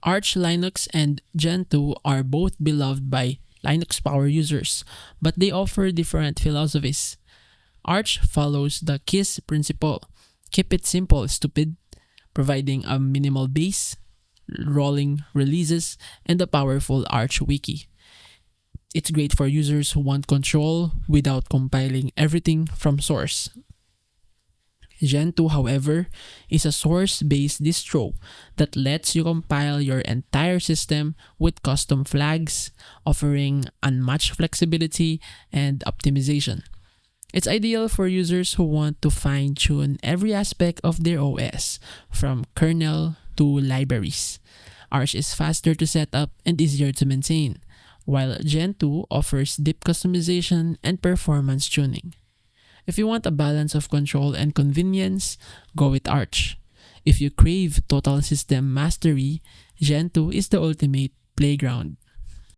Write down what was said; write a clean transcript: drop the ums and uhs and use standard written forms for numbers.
Arch Linux and Gentoo are both beloved by Linux power users, but they offer different philosophies. Arch follows the KISS principle: keep it simple, stupid, providing a minimal base, rolling releases, and a powerful Arch wiki. It's great for users who want control without compiling everything from source. Gentoo, however, is a source-based distro that lets you compile your entire system with custom flags, offering unmatched flexibility and optimization. It's ideal for users who want to fine-tune every aspect of their OS, from kernel to libraries. Arch is faster to set up and easier to maintain, while Gentoo offers deep customization and performance tuning. If you want a balance of control and convenience, go with Arch. If you crave total system mastery, Gentoo is the ultimate playground.